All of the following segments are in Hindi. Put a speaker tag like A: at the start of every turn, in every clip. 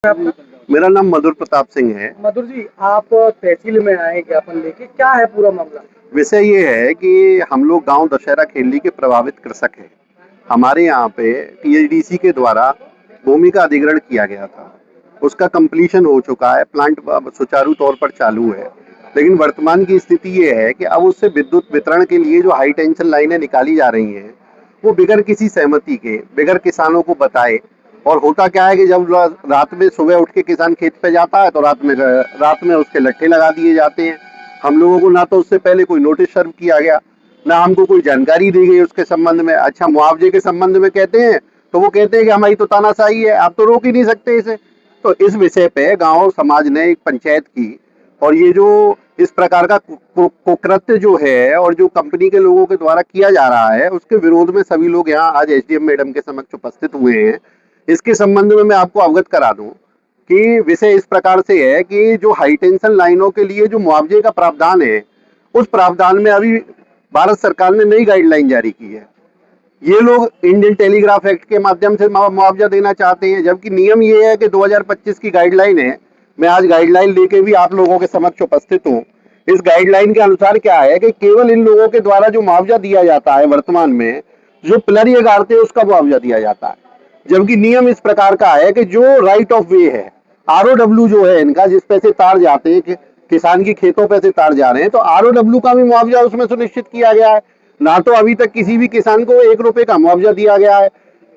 A: आपका?
B: मेरा नाम मधुर प्रताप सिंह है।
A: मधुर जी, आप तहसील में आए ज्ञापन लेके, क्या है पूरा मामला?
B: विषय ये है कि हम लोग गांव दशहरा खेली के प्रभावित कृषक हैं। हमारे यहाँ पे टीएचडीसी के द्वारा भूमि का अधिग्रहण किया गया था। उसका कंप्लीशन हो चुका है, प्लांट अब सुचारू तौर पर चालू है। लेकिन वर्तमान की स्थिति ये है कि अब उससे विद्युत वितरण के लिए जो हाई टेंशन लाइनें निकाली जा रही हैं, वो बिगैर किसी सहमति के, बिगैर किसानों को बताए। और होता क्या है कि जब रात में सुबह उठ के किसान खेत पे जाता है तो रात में उसके लट्ठे लगा दिए जाते हैं। हम लोगों को ना तो उससे पहले कोई नोटिस सर्व किया गया, ना हमको कोई जानकारी दी गई उसके संबंध में। अच्छा, मुआवजे के संबंध में कहते हैं तो वो कहते हैं कि हमारी तो तानाशाही है, आप तो रोक ही नहीं सकते इसे। तो इस विषय पे गांव समाज ने एक पंचायत की, और ये जो इस प्रकार का कुकृत्य जो है और जो कंपनी के लोगों के द्वारा किया जा रहा है, उसके विरोध में सभी लोग यहाँ आज एसडीएम मैडम के समक्ष उपस्थित हुए हैं। इसके संबंध में मैं आपको अवगत करा दूं कि विषय इस प्रकार से है कि जो हाई टेंशन लाइनों के लिए जो मुआवजे का प्रावधान है, उस प्रावधान में अभी भारत सरकार ने नई गाइडलाइन जारी की है। ये लोग इंडियन टेलीग्राफ एक्ट के माध्यम से मुआवजा देना चाहते हैं, जबकि नियम ये है कि 2025 की गाइडलाइन है। मैं आज गाइडलाइन लेके भी आप लोगों के समक्ष उपस्थित हूँ। इस गाइडलाइन के अनुसार क्या है कि केवल इन लोगों के द्वारा जो मुआवजा दिया जाता है वर्तमान में, जो पिलर ये गाड़ते हैं उसका मुआवजा दिया जाता है। जबकि नियम इस प्रकार का है कि जो राइट ऑफ वे है, आरओडब्ल्यू जो है इनका, जिस पे से तार जाते हैं कि किसान की खेतों पे से तार जा रहे हैं, तो आरओडब्ल्यू का भी मुआवजा उसमें सुनिश्चित किया गया है। ना तो अभी तक किसी भी किसान को 1 रुपए का मुआवजा दिया गया है।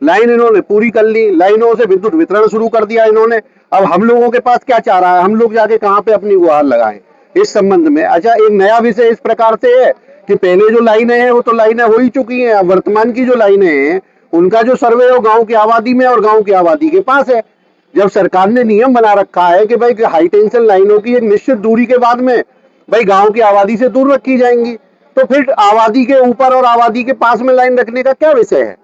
B: लाइन इन्होंने पूरी कर ली, लाइनों से विद्युत वितरण शुरू कर दिया इन्होंने। अब हम लोगों के पास क्या चाह रहा है, हम लोग जाके कहाँ पे अपनी गुहार लगाएं इस संबंध में। अच्छा, एक नया विषय इस प्रकार से है कि पहले जो लाइनें हैं वो तो लाइनें हो ही चुकी हैं। अब वर्तमान की जो लाइनें हैं उनका जो सर्वे हो गांव की आबादी में और गांव की आबादी के पास है। जब सरकार ने नियम बना रखा है कि भाई हाई टेंशन लाइनों की एक निश्चित दूरी के बाद में भाई गांव की आबादी से दूर रखी जाएंगी, तो फिर आबादी के ऊपर और आबादी के पास में लाइन रखने का क्या विषय है?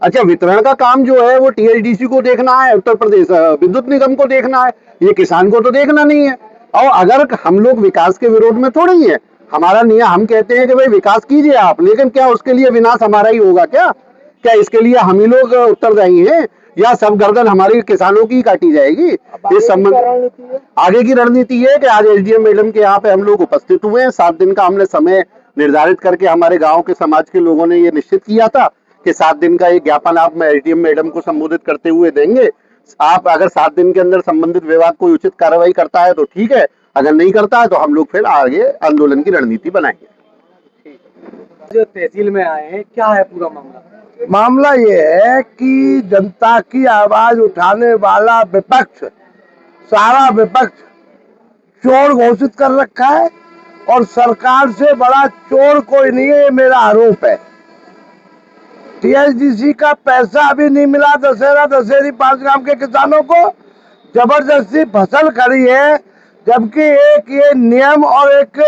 B: अच्छा, वितरण का काम जो है वो टीएचडीसी को देखना है, उत्तर प्रदेश विद्युत निगम को देखना है, ये किसान को तो देखना नहीं है। और अगर हम लोग विकास के विरोध में थोड़ी है, हमारा नियम, हम कहते हैं कि भाई विकास कीजिए आप, लेकिन क्या उसके लिए विनाश हमारा ही होगा? क्या इसके लिए हम ही लोग उत्तरदायी हैं, या सब गर्दन हमारी किसानों की काटी जाएगी? इस संबंध आगे की रणनीति है कि आज एसडीएम मैडम के यहाँ पे हम लोग उपस्थित हुए हैं। 7 दिन का हमने समय निर्धारित करके हमारे गांव के समाज के लोगों ने ये निश्चित किया था कि 7 दिन का एक ज्ञापन आप एसडीएम मैडम को संबोधित करते हुए देंगे। आप अगर 7 दिन के अंदर संबंधित विभाग कोई उचित कार्रवाई करता है तो ठीक है, अगर नहीं करता है तो हम लोग फिर आगे आंदोलन की रणनीति बनाएंगे।
A: जो तहसील में आए हैं, क्या है पूरा मामला?
C: मामला ये है कि जनता की आवाज उठाने वाला विपक्ष, सारा विपक्ष चोर घोषित कर रखा है, और सरकार से बड़ा चोर कोई नहीं है, ये मेरा आरोप है। टीएचडीसी का पैसा अभी नहीं मिला दशहरी 5 गांव के किसानों को, जबरदस्ती फसल खड़ी है, जबकि एक ये नियम और एक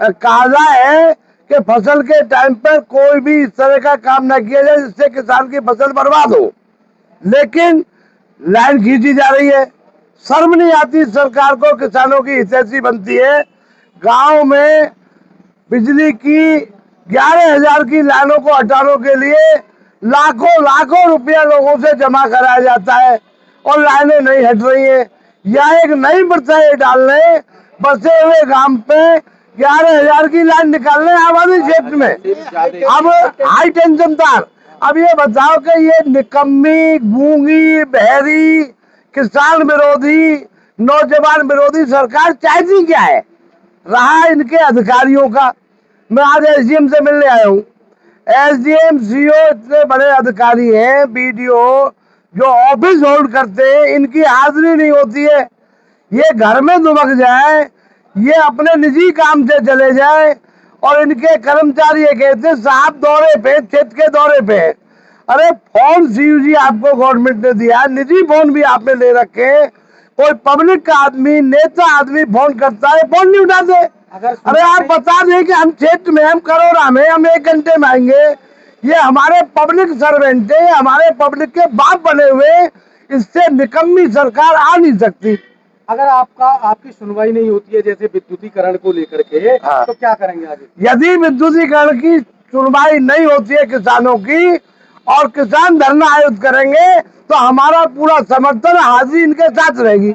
C: कायदा है कि फसल के टाइम पर कोई भी इस तरह का काम न किया जाए जिससे किसान की फसल बर्बाद हो। लेकिन लाइन खींची जा रही है, शर्म नहीं आती सरकार को? किसानों की हितैषी बनती है। गांव में बिजली की 11,000 की लाइनों को हटाने के लिए लाखों रुपया लोगों से जमा कराया जाता है और लाइनें नहीं हट रही है। या एक नई प्रथा डाल रहे, बसे हुए गांव पे 11,000 की लाइन निकालने आबादी क्षेत्र में, अब हाई टेंशन तार। अब ये बताओ कि ये निकम्मी, गूंगी, बहरी, किसान विरोधी, नौजवान विरोधी सरकार चाहती क्या है? रहा इनके अधिकारियों का। मैं आज एसडीएम से मिलने आया हूँ। एसडीएम, सीओ इतने बड़े अधिकारी हैं, बीडीओ जो ऑफिस होल्ड करते हैं, इनकी हाजिरी नहीं होती है। ये घर में दुबक जाए, ये अपने निजी काम से चले जाए, और इनके कर्मचारी ये कहते हैं साहब दौरे पे, क्षेत्र के दौरे पे। अरे फोन सीयूजी आपको गवर्नमेंट ने दिया, निजी फोन भी आपने ले रखे। कोई पब्लिक का आदमी, नेता आदमी फोन करता है, फोन नहीं उठाते। अरे आप बता दें कि हम क्षेत्र में, हम करोड़ा में, हम 1 घंटे में आएंगे। ये हमारे पब्लिक सर्वेंट है, हमारे पब्लिक के बाप बने हुए, इससे निकम्मी सरकार आ नहीं सकती।
A: अगर आपकी सुनवाई नहीं होती है जैसे विद्युतीकरण को लेकर के, तो क्या करेंगे आगे?
C: यदि विद्युतीकरण की सुनवाई नहीं होती है किसानों की, और किसान धरना आयोजित करेंगे तो हमारा पूरा समर्थन हाजिरी इनके साथ रहेगी।